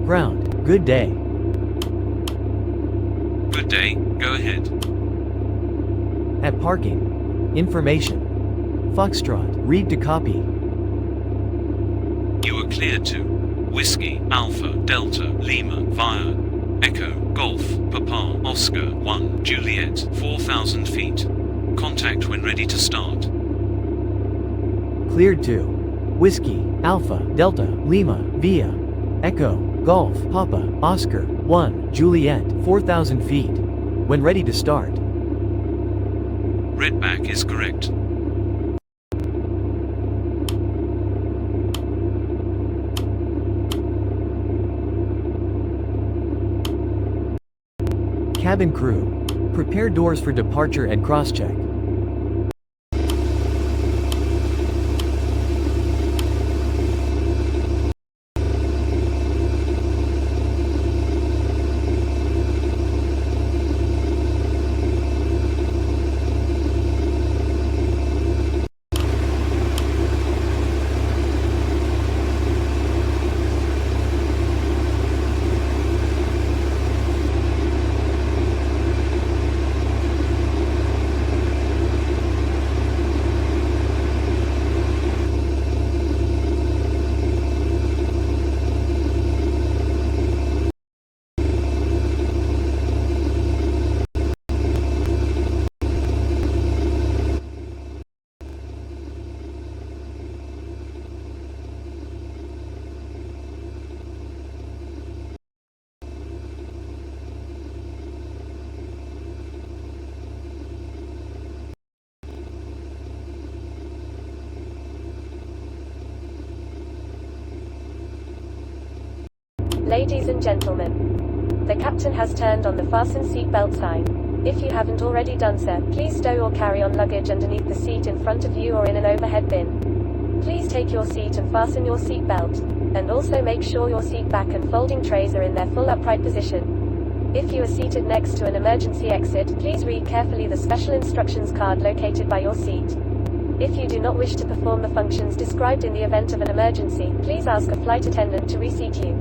Ground, good day. Good day, go ahead. At parking. Information. Foxtrot, read to copy. You are cleared to Whiskey, Alpha, Delta, Lima, via Echo, Golf, Papa, Oscar, 1, Juliet, 4,000 feet. Contact when ready to start. Cleared to Whiskey, Alpha, Delta, Lima, via Echo, Golf, Papa, Oscar, 1, Juliet, 4,000 feet. When ready to start. Redback is correct. Cabin crew. Prepare doors for departure and cross-check. Ladies and gentlemen, the captain has turned on the fasten seatbelt sign. If you haven't already done so, please stow or carry on luggage underneath the seat in front of you or in an overhead bin. Please take your seat and fasten your seatbelt, and also make sure your seat back and folding trays are in their full upright position. If you are seated next to an emergency exit, please read carefully the special instructions card located by your seat. If you do not wish to perform the functions described in the event of an emergency, please ask a flight attendant to reseat you.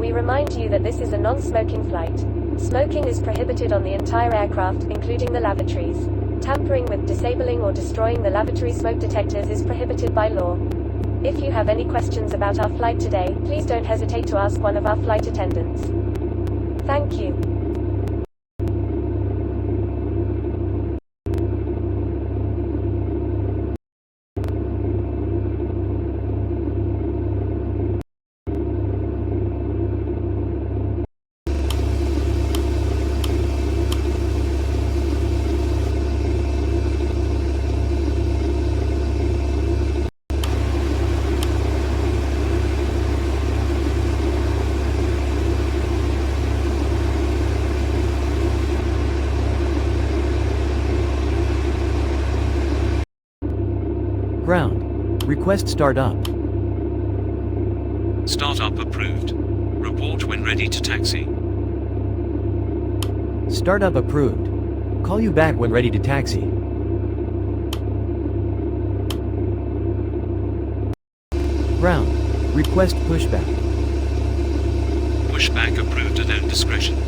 We remind you that this is a non-smoking flight. Smoking is prohibited on the entire aircraft, including the lavatories. Tampering with, disabling or destroying the lavatory smoke detectors is prohibited by law. If you have any questions about our flight today, please don't hesitate to ask one of our flight attendants. Thank you. Ground. Request start up. Startup approved. Report when ready to taxi. Startup approved. Call you back when ready to taxi. Ground. Request pushback. Pushback approved at own discretion.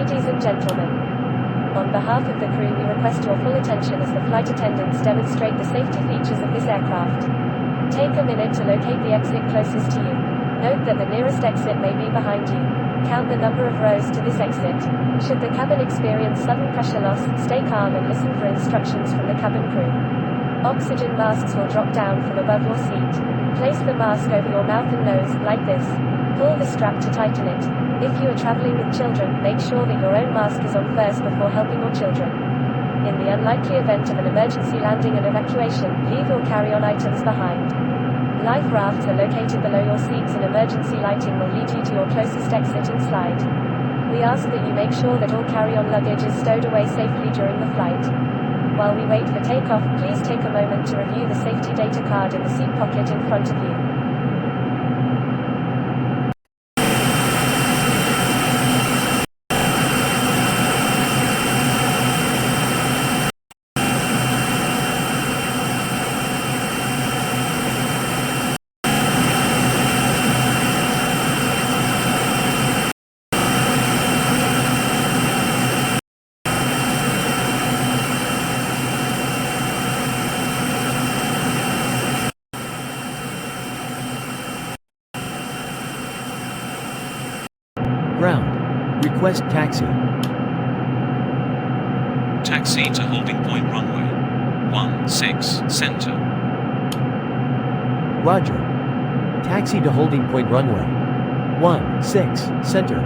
Ladies and gentlemen, on behalf of the crew we request your full attention as the flight attendants demonstrate the safety features of this aircraft. Take a minute to locate the exit closest to you. Note that the nearest exit may be behind you. Count the number of rows to this exit. Should the cabin experience sudden pressure loss, stay calm and listen for instructions from the cabin crew. Oxygen masks will drop down from above your seat. Place the mask over your mouth and nose, like this. Pull the strap to tighten it. If you are traveling with children, make sure that your own mask is on first before helping your children. In the unlikely event of an emergency landing and evacuation, leave your carry-on items behind. Life rafts are located below your seats and emergency lighting will lead you to your closest exit and slide. We ask that you make sure that all carry-on luggage is stowed away safely during the flight. While we wait for takeoff, please take a moment to review the safety data card in the seat pocket in front of you. Ground. Request taxi. Taxi to holding point runway 16 center. Roger. Taxi to holding point runway 16 center.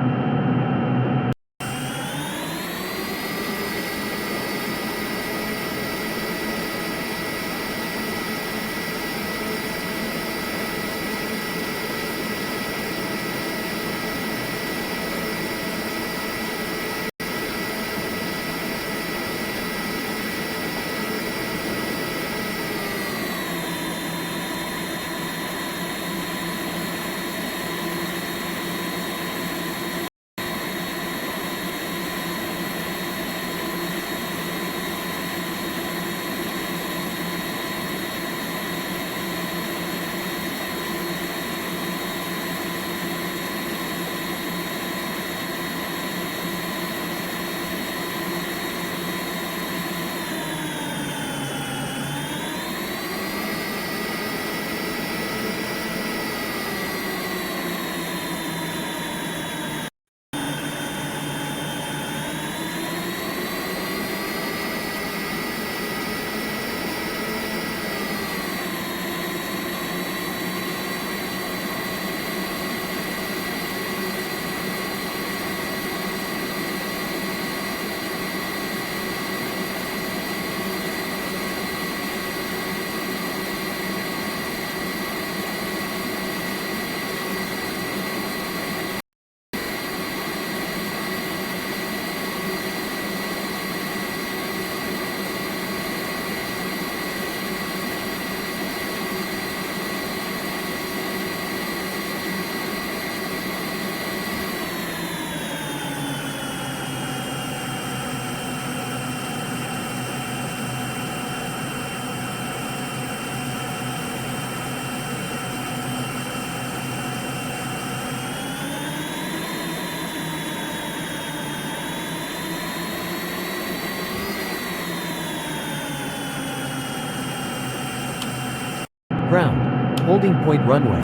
Ground. Holding point runway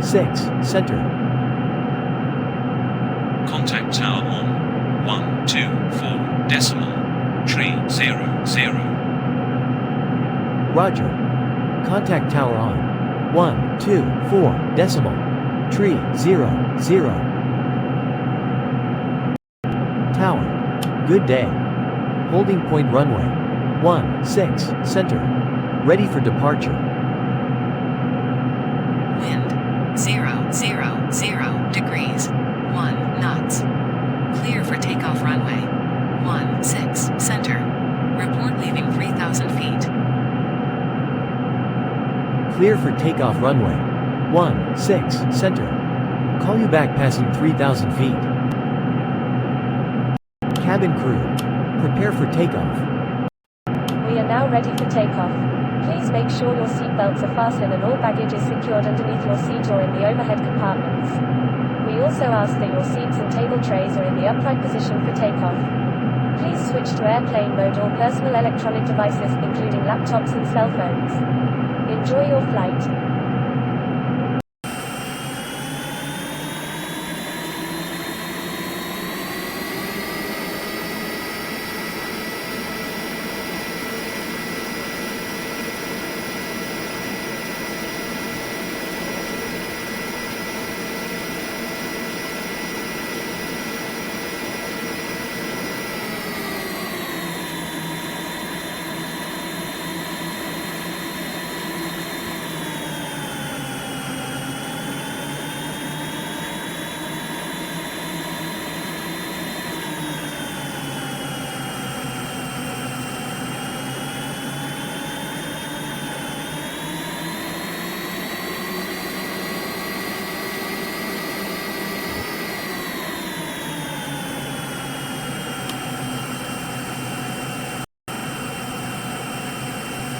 16 center. Contact tower on 124 decimal 300. Roger. Contact tower on 124 decimal 300. Tower. Good day. Holding point runway 16 center. Ready for departure. Wind 000 degrees 1 knots. Clear for takeoff runway 16 center. Report leaving 3,000 feet. Clear for takeoff runway 16 center. Call you back passing 3,000 feet. Cabin crew, prepare for takeoff. We are now ready for takeoff. Please make sure your seat belts are fastened and all baggage is secured underneath your seat or in the overhead compartments. We We also ask that your seats and table trays are in the upright position for takeoff. Please switch to airplane mode or personal electronic devices, including laptops and cell phones. Enjoy your flight.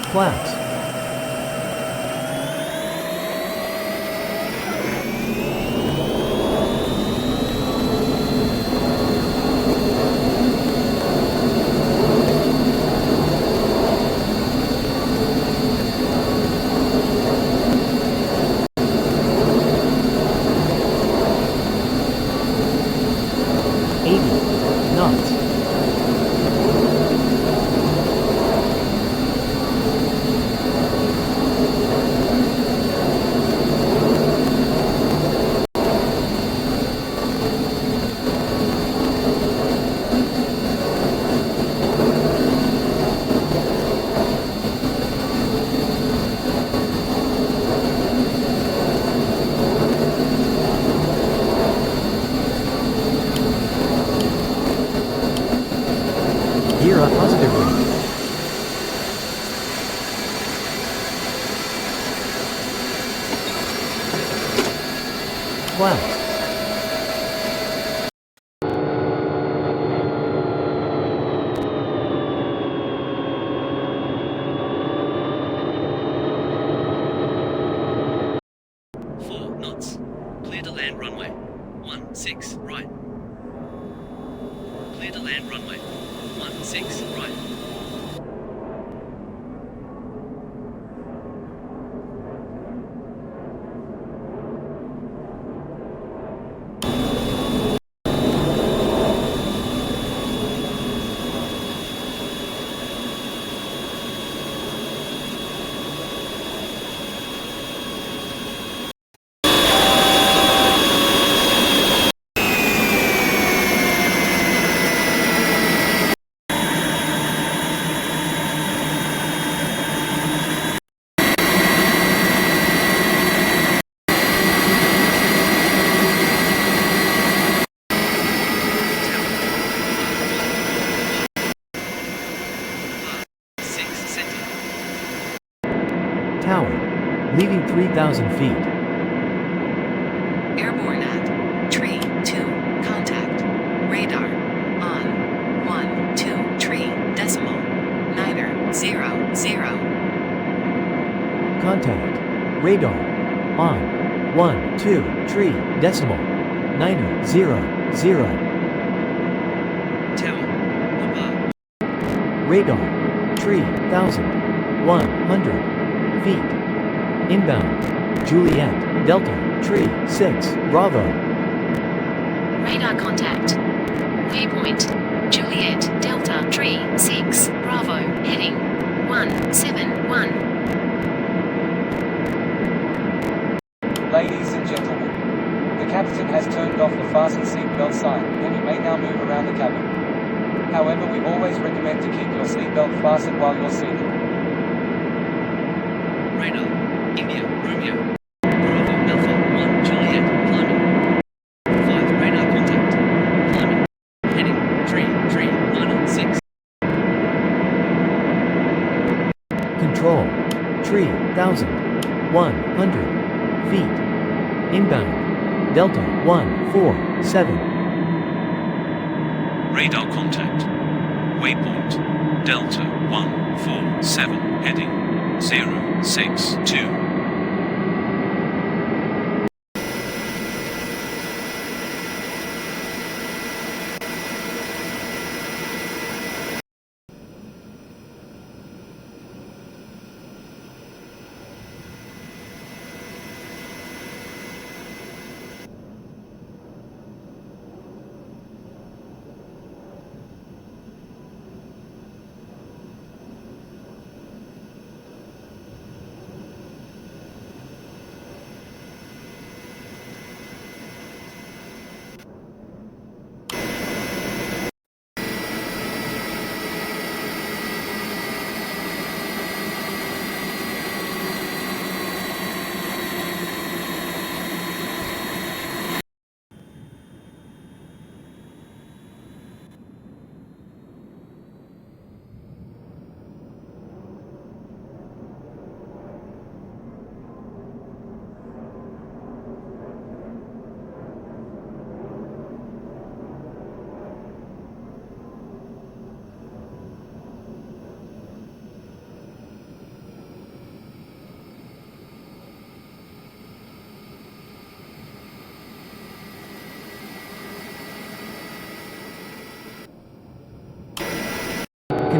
Claps. Knots. Gear up positively. Clouds. Knots. Clear to land runway. 16 right. Clear to land runway. 16 right. Tower. Leaving 3,000 feet. Airborne at tree 2, contact. Radar on 1, 2, tree, decimal. Niner, 0, 0. Contact. Radar. On. 1, 2, tree, decimal. Niner, 0, 0. Tower. Papa. Radar. Tree, 1,100 feet. Inbound. Juliet, Delta, tree, 6, Bravo. Radar contact. Waypoint. Juliet, Delta, tree, 6, Bravo, heading 171. Ladies and gentlemen, the captain has turned off the fasten seatbelt sign, and you may now move around the cabin. However, we always recommend to keep your seatbelt fastened while you're seated. Radar. India. Romeo. Bravo. Alpha. 1. Juliet. Climbing. 5. Radar contact. Climbing. Heading. Tree. Niner. 6. Control. Tree, 1,100 feet. Inbound. Delta, 147. Radar contact. Waypoint. Delta 147. Heading 062.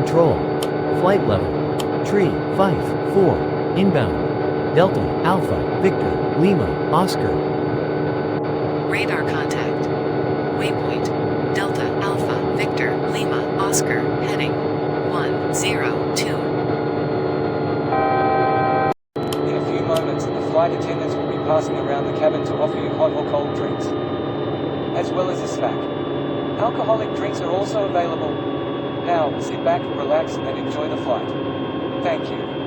Control. Flight level. Tree 54. Inbound. Delta, Alpha, Victor, Lima, Oscar. Radar contact. Waypoint. Delta, Alpha, Victor, Lima, Oscar, heading 102. In a few moments, the flight attendants will be passing around the cabin to offer you hot or cold drinks, as well as a snack. Alcoholic drinks are also available. Now, sit back, relax, and enjoy the flight. Thank you.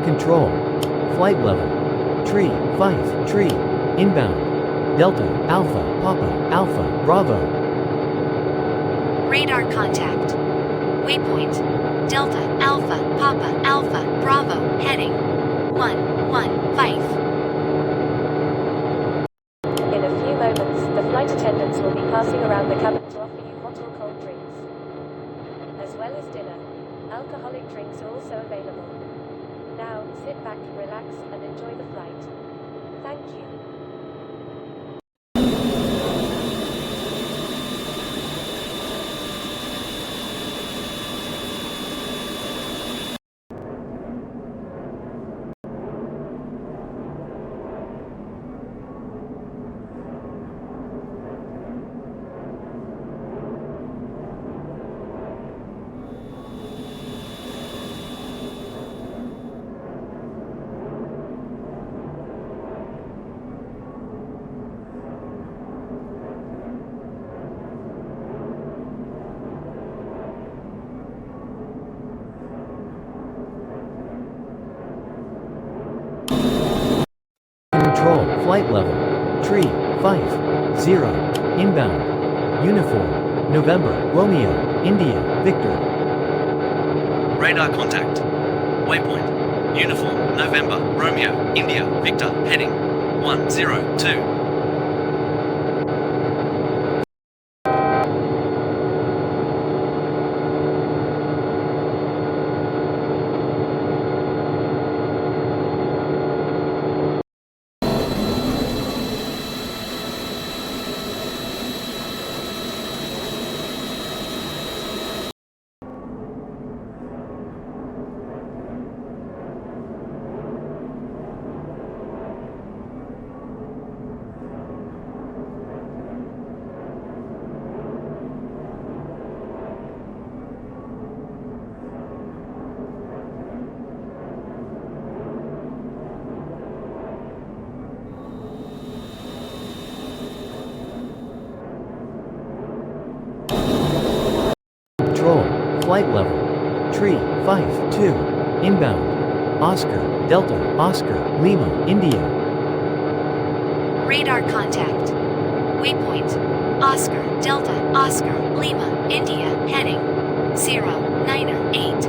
Control. Flight level. Tree 5. Tree. Inbound. Delta, Alpha, Papa, Alpha, Bravo. Radar contact. Waypoint. Delta, Alpha, Papa, Alpha, Bravo, heading 115. In a few moments, the flight attendants will be passing around the cabin to offer you hot or cold drinks, as well as dinner. Alcoholic drinks are also available. Now, sit back, relax, and enjoy the flight. Thank you. Control. Flight level. Tree 50. Inbound. Uniform. November, Romeo, India, Victor. Radar contact. Waypoint. Uniform. November. Romeo. India. Victor. Heading 102. Control. Flight level. Tree 52. Inbound. Oscar, Delta, Oscar, Lima, India. Radar contact. Waypoint. Oscar, Delta, Oscar, Lima, India, heading 098.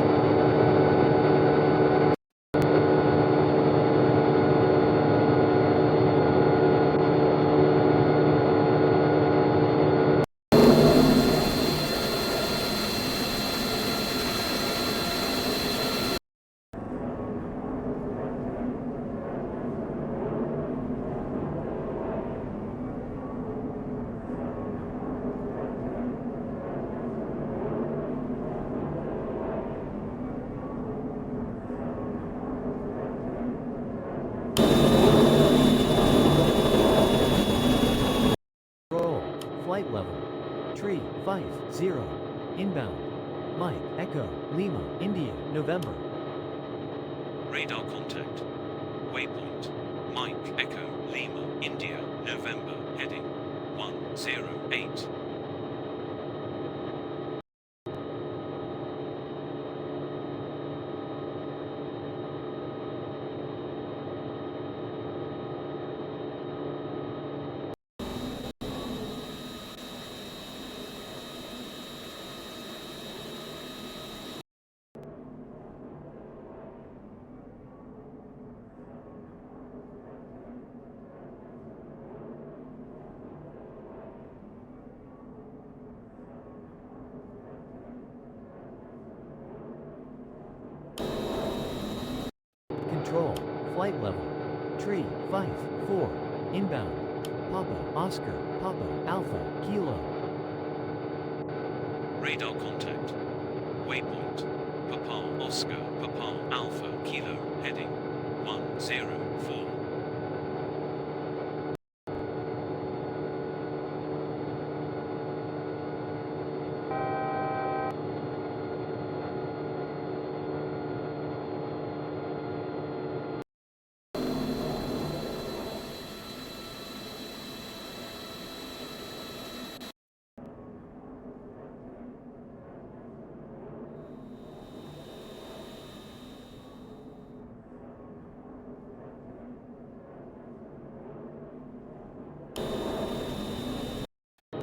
Control. Flight level. Tree 50. Inbound. Mike, Echo, Lima, India, November. Radar contact. Waypoint. Mike Echo Lima India November heading 108. Control. Flight level. Tree 5-4. Inbound. Papa Oscar Papa Alpha Kilo. Radar contact. Waypoint. Papa Oscar Papa Alpha Kilo. Heading 104.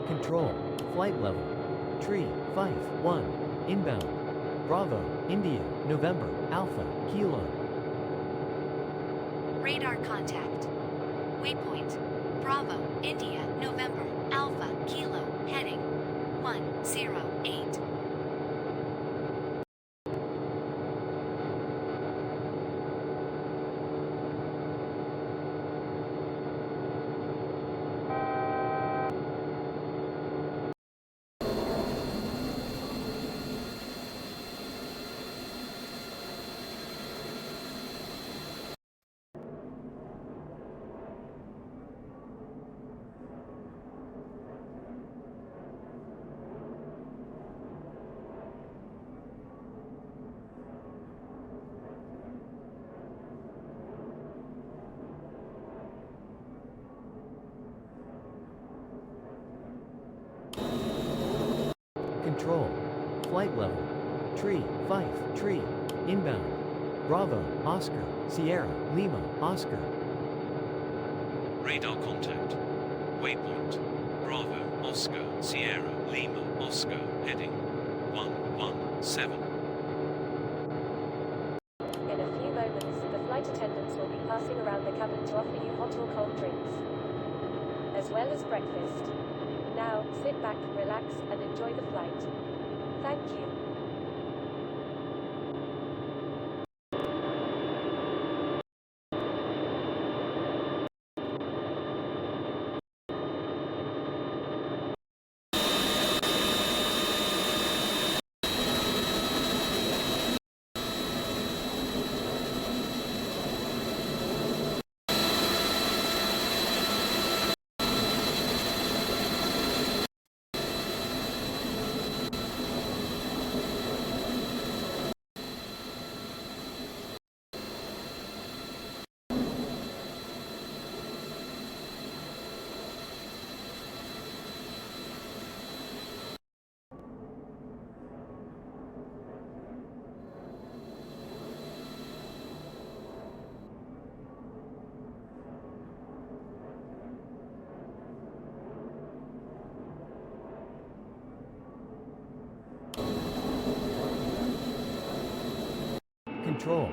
Control. Flight level. Tree 5-1. Inbound. Bravo. India. November. Alpha Kilo. Radar contact. Waypoint. Bravo, India, November, Alpha, Kilo, heading 108. Control. Flight level. Tree 5. Tree. Inbound. Bravo. Oscar. Sierra. Lima. Oscar. Radar contact. Waypoint. Bravo. Oscar. Sierra. Lima. Oscar. Heading 117. In a few moments, the flight attendants will be passing around the cabin to offer you hot or cold drinks, as well as breakfast. Now, sit back, relax, and enjoy the flight. Thank you. Control.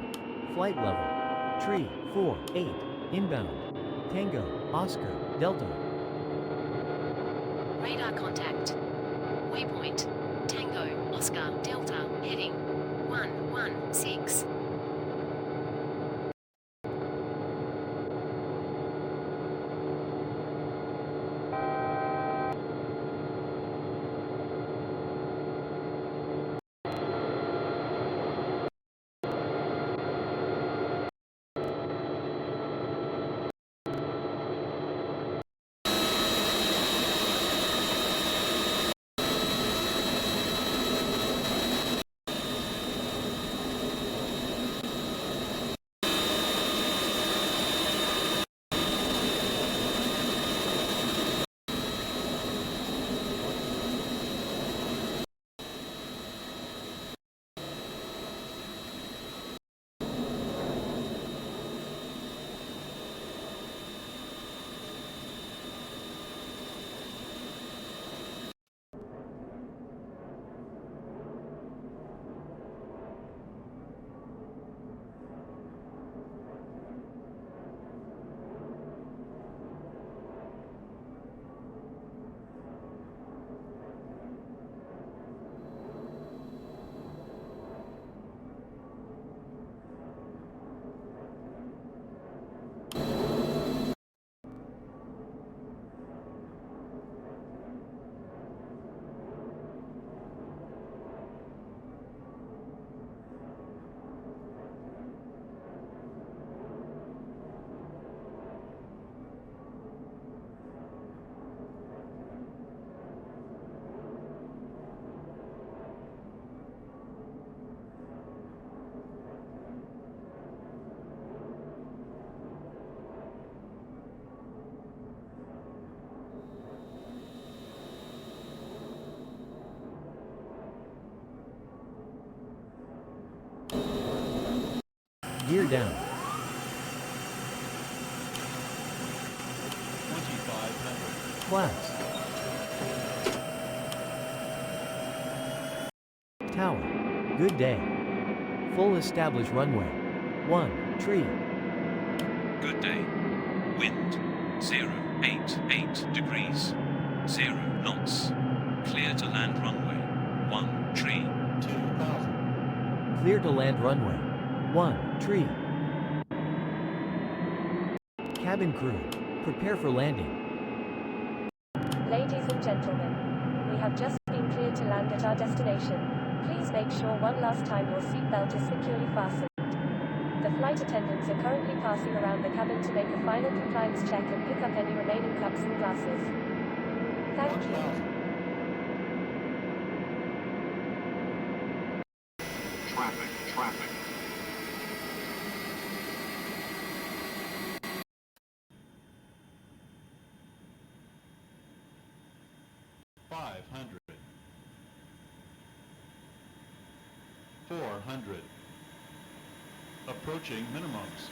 Flight level. Tree 4-8. Inbound. Tango. Oscar. Delta. Radar contact. Waypoint. Tango, Oscar, Delta, heading 116. down. 2500. Class. Tower. Good day. Full established runway. 1, tree. Good day. Wind 088 degrees. 0 knots. Clear to land runway. 1 tree. 2000. Clear to land runway. 1, tree. Cabin crew. Prepare for landing. Ladies and gentlemen, we have just been cleared to land at our destination. Please make sure one last time your seatbelt is securely fastened. The flight attendants are currently passing around the cabin to make a final compliance check and pick up any remaining cups and glasses. Thank you. 1000. Traffic. 500. 400. Approaching minimums.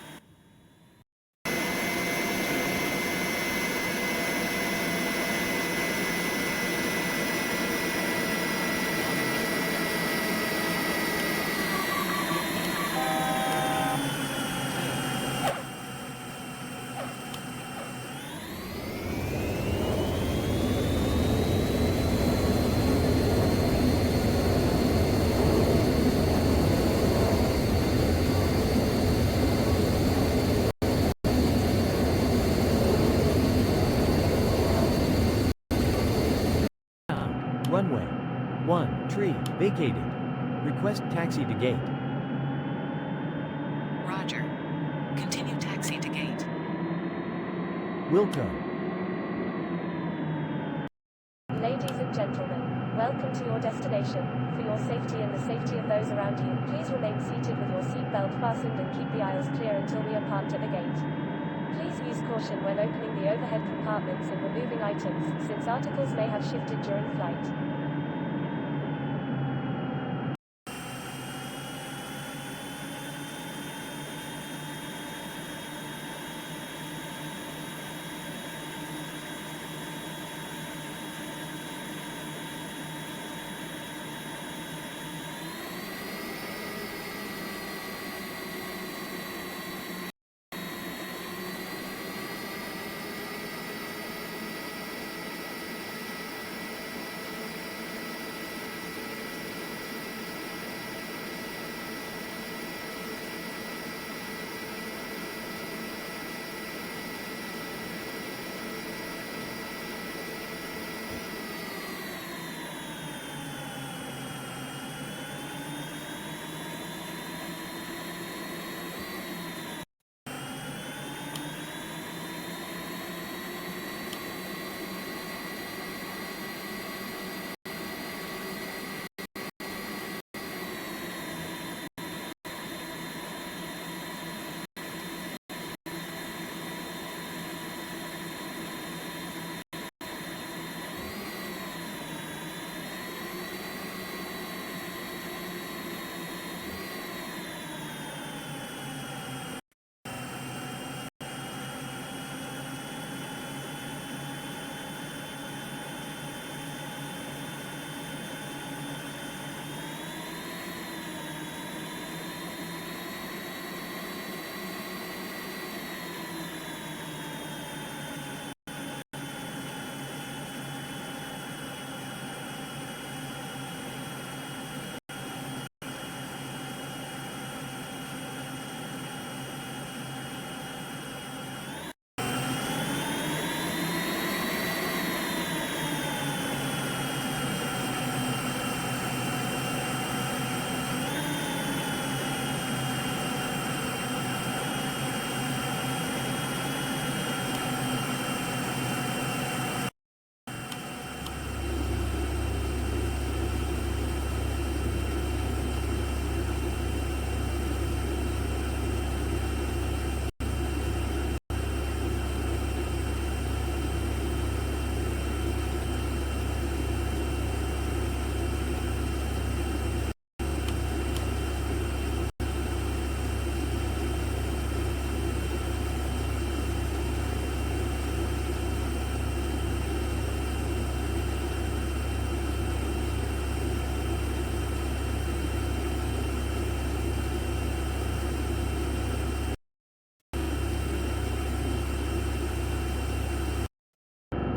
Runway. 1, tree, vacated. Request taxi to gate. Roger. Continue taxi to gate. Wilco. Ladies and gentlemen, welcome to your destination. For your safety and the safety of those around you, please remain seated with your seatbelt fastened and keep the aisles clear until we are parked at the gate. Please use caution when opening the overhead compartments and removing items, since articles may have shifted during flight.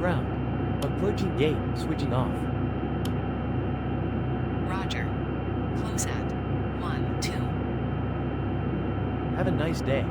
ground. Approaching gate, switching off. Roger. Close at 1-2. Have a nice day.